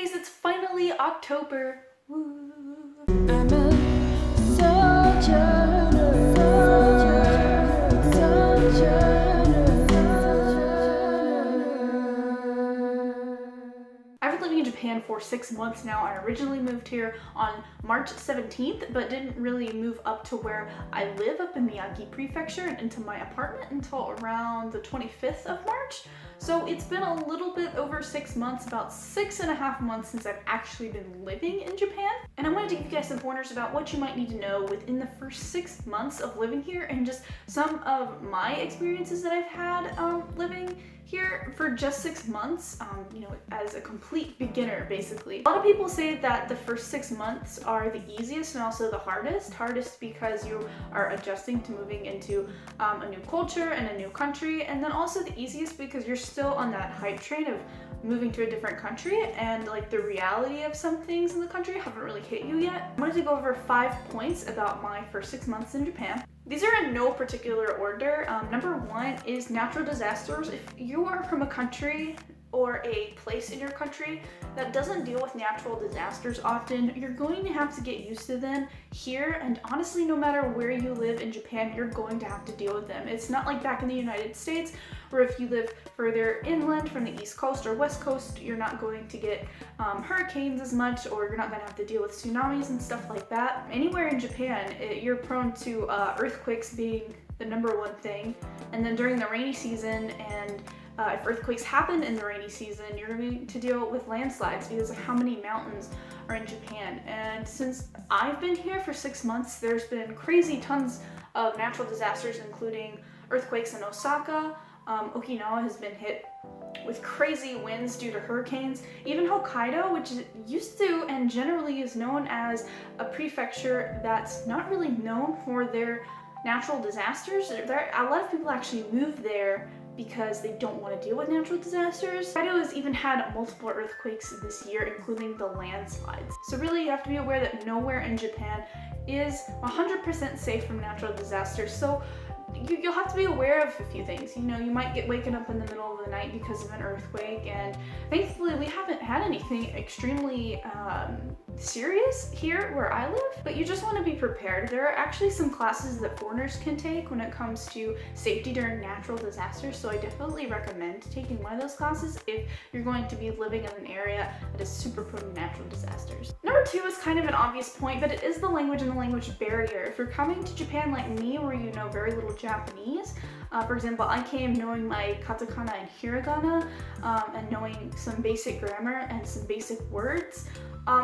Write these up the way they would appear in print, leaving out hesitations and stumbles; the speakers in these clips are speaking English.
guys, it's finally October. Woo. I'm a sojourner, I've been living in Japan for 6 months now. I originally moved here on March 17th, but didn't really move up to where I live up in Miyagi Prefecture and into my apartment until around the 25th of March. So it's been a little bit over 6 months, about 6.5 months since I've actually been living in Japan. And I wanted to give you guys some pointers about what you might need to know within the first 6 months of living here and just some of my experiences that I've had living here for just 6 months, as a complete beginner, basically. A lot of people say that the first 6 months are the easiest and also the hardest. Hardest because you are adjusting to moving into a new culture and a new country, and then also the easiest because you're still on that hype train of moving to a different country, and like the reality of some things in the country haven't really hit you yet. I wanted to go over 5 points about my first 6 months in Japan. These are in no particular order. Number 1 is natural disasters. If you are from a country or a place in your country that doesn't deal with natural disasters often, you're going to have to get used to them here. And honestly, no matter where you live in Japan, you're going to have to deal with them. It's not like back in the United States, where if you live further inland from the East Coast or West Coast, you're not going to get hurricanes as much, or you're not going to have to deal with tsunamis and stuff like that. Anywhere in Japan, you're prone to earthquakes being the number 1 thing. And then during the rainy season, and if earthquakes happen in the rainy season, you're going to deal with landslides because of how many mountains are in Japan. And since I've been here for 6 months, there's been crazy tons of natural disasters, including earthquakes in Osaka. Okinawa has been hit with crazy winds due to hurricanes. Even Hokkaido, which used to and generally is known as a prefecture that's not really known for their natural disasters. A lot of people actually move there because they don't want to deal with natural disasters. Hokkaido has even had multiple earthquakes this year, including the landslides. So really, you have to be aware that nowhere in Japan is 100% safe from natural disasters. So you'll have to be aware of a few things. You might get waken up in the middle of the night because of an earthquake, and thankfully we haven't had anything extremely serious here where I live, but you just want to be prepared. There are actually some classes that foreigners can take when it comes to safety during natural disasters, so I definitely recommend taking one of those classes if you're going to be living in an area that is super prone to natural disasters. Number 2 is kind of an obvious point, but it is the language and the language barrier. If you're coming to Japan like me, where you know very little Japanese, for example, I came knowing my katakana and hiragana, and knowing some basic grammar and some basic words.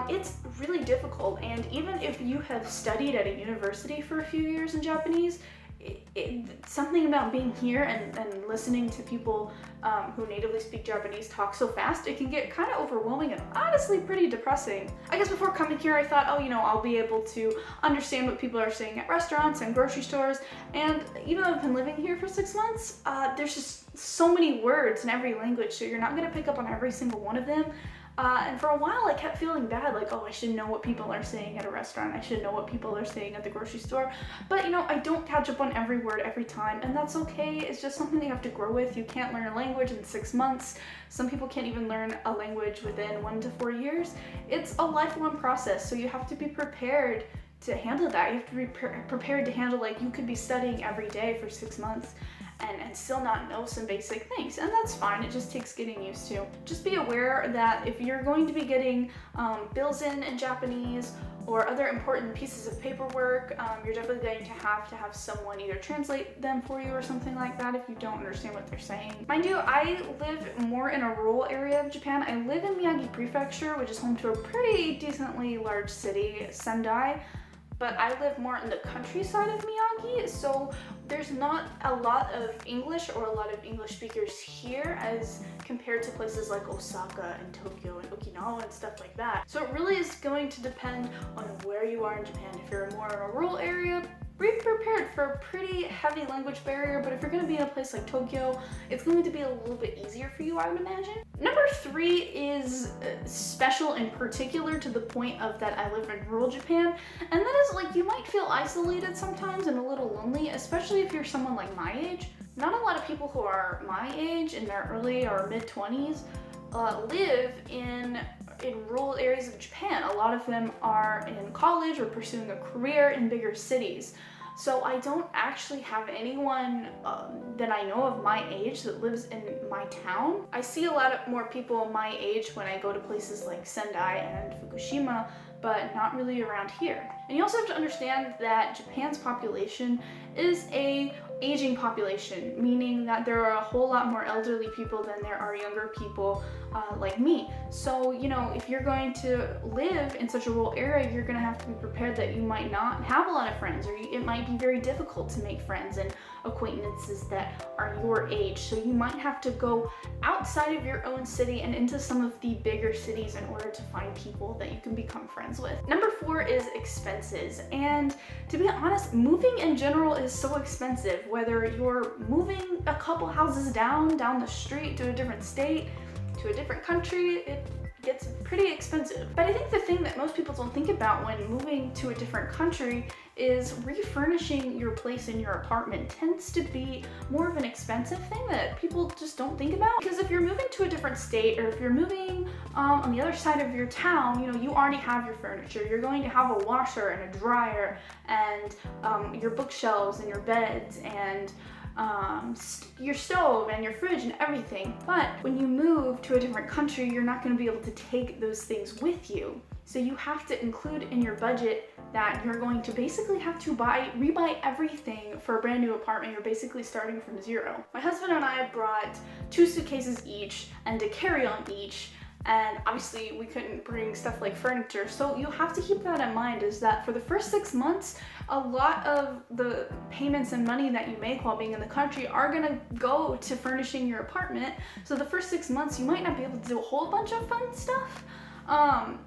It's really difficult, and even if you have studied at a university for a few years in Japanese, something about being here and listening to people who natively speak Japanese talk so fast, it can get kind of overwhelming and honestly pretty depressing. I guess before coming here, I thought, I'll be able to understand what people are saying at restaurants and grocery stores. And even though I've been living here for 6 months, there's just so many words in every language, so you're not going to pick up on every single one of them. And for a while I kept feeling bad, like, I should know what people are saying at a restaurant, I should know what people are saying at the grocery store. But I don't catch up on every word every time, and that's okay. It's just something you have to grow with. You can't learn a language in 6 months. Some people can't even learn a language within 1 to 4 years. It's a lifelong process, so you have to be prepared to handle that. You have to be prepared to handle, like, you could be studying every day for 6 months and still not know some basic things, and that's fine. It just takes getting used to. Just be aware that if you're going to be getting bills in Japanese or other important pieces of paperwork, you're definitely going to have someone either translate them for you or something like that if you don't understand what they're saying. Mind you, I live more in a rural area of Japan. I live in Miyagi Prefecture, which is home to a pretty decently large city, Sendai, but I live more in the countryside of Miyagi, so there's not a lot of English or a lot of English speakers here as compared to places like Osaka and Tokyo and Okinawa and stuff like that. So it really is going to depend on where you are in Japan. If you're more in a rural area, be prepared for a pretty heavy language barrier, but if you're going to be in a place like Tokyo, it's going to be a little bit easier for you, I would imagine. Number 3 is special in particular to the point of that I live in rural Japan, and that is, like, you might feel isolated sometimes and a little lonely, especially if you're someone like my age. Not a lot of people who are my age in their early or mid-20s live in rural lot of them are in college or pursuing a career in bigger cities. So I don't actually have anyone that I know of my age that lives in my town. I see a lot more people my age when I go to places like Sendai and Fukushima, but not really around here. And you also have to understand that Japan's population is a aging population, meaning that there are a whole lot more elderly people than there are younger people like me. So, you know, if you're going to live in such a rural area, you're gonna have to be prepared that you might not have a lot of friends, or it might be very difficult to make friends and acquaintances that are your age. So you might have to go outside of your own city and into some of the bigger cities in order to find people that you can become friends with. Number 4 is expenses. And to be honest, moving in general is so expensive. Whether you're moving a couple houses down the street to a different state, to a different country, it gets pretty expensive. But I think the thing that most people don't think about when moving to a different country is refurnishing your place in your apartment tends to be more of an expensive thing that people just don't think about. Because if you're moving to a different state, or if you're moving on the other side of your town, you know, you already have your furniture. You're going to have a washer and a dryer and your bookshelves and your beds and your stove and your fridge and everything. But when you move to a different country, you're not going to be able to take those things with you. So you have to include in your budget that you're going to basically have to rebuy everything for a brand new apartment. You're basically starting from zero. My husband and I brought 2 suitcases each and a carry-on each. And obviously we couldn't bring stuff like furniture. So you have to keep that in mind, is that for the first 6 months, a lot of the payments and money that you make while being in the country are gonna go to furnishing your apartment. So the first 6 months, you might not be able to do a whole bunch of fun stuff.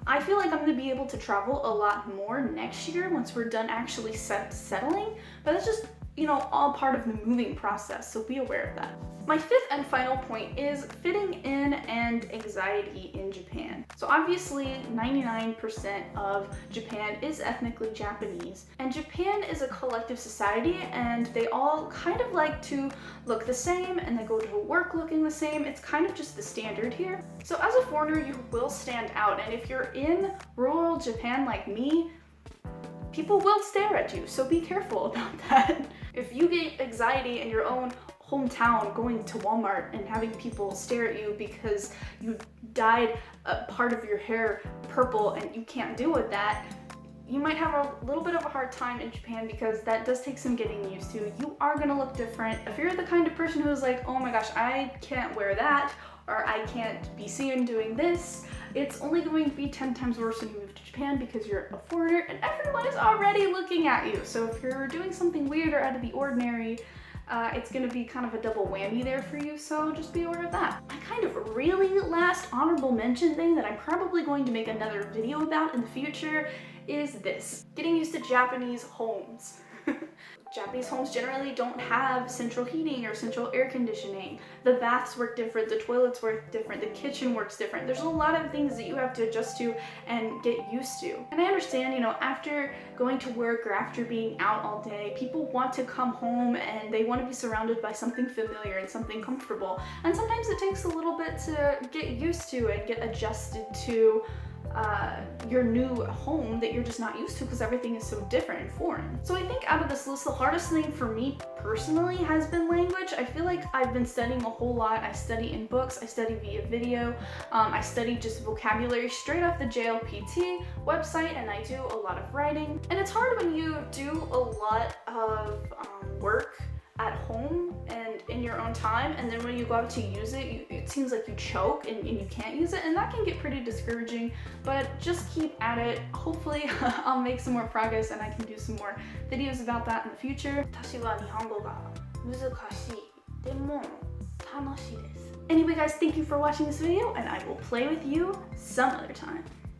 I feel like I'm gonna be able to travel a lot more next year once we're done actually settling, but that's just, you know, all part of the moving process, so be aware of that. My 5th and final point is fitting in and anxiety in Japan. So obviously 99% of Japan is ethnically Japanese, and Japan is a collective society and they all kind of like to look the same and they go to work looking the same. It's kind of just the standard here. So as a foreigner, you will stand out, and if you're in rural Japan like me, people will stare at you, so be careful about that. If you get anxiety in your own hometown going to Walmart and having people stare at you because you dyed a part of your hair purple and you can't deal with that, you might have a little bit of a hard time in Japan, because that does take some getting used to. You are gonna look different. If you're the kind of person who's like, oh my gosh, I can't wear that, or I can't be seen doing this, it's only going to be 10 times worse when you move to Japan, because you're a foreigner and everyone is already looking at you. So if you're doing something weird or out of the ordinary, it's gonna be kind of a double whammy there for you, so just be aware of that. My kind of really last honorable mention thing that I'm probably going to make another video about in the future is this: getting used to Japanese homes. Japanese homes generally don't have central heating or central air conditioning. The baths work different, the toilets work different, the kitchen works different. There's a lot of things that you have to adjust to and get used to. And I understand, you know, after going to work or after being out all day, people want to come home and they want to be surrounded by something familiar and something comfortable. And sometimes it takes a little bit to get used to and get adjusted to your new home that you're just not used to, because everything is so different and foreign. So I think out of this list, the hardest thing for me personally has been language. I feel like I've been studying a whole lot. I study in books, I study via video, I study just vocabulary straight off the JLPT website, and I do a lot of writing. And it's hard when you do a lot of work at home and in your own time, and then when you go out to use it, it seems like you choke and you can't use it, and that can get pretty discouraging. But just keep at it. Hopefully I'll make some more progress and I can do some more videos about that in the future. 私は日本語が難しい。でも楽しいです。Anyway guys, thank you for watching this video, and I will play with you some other time.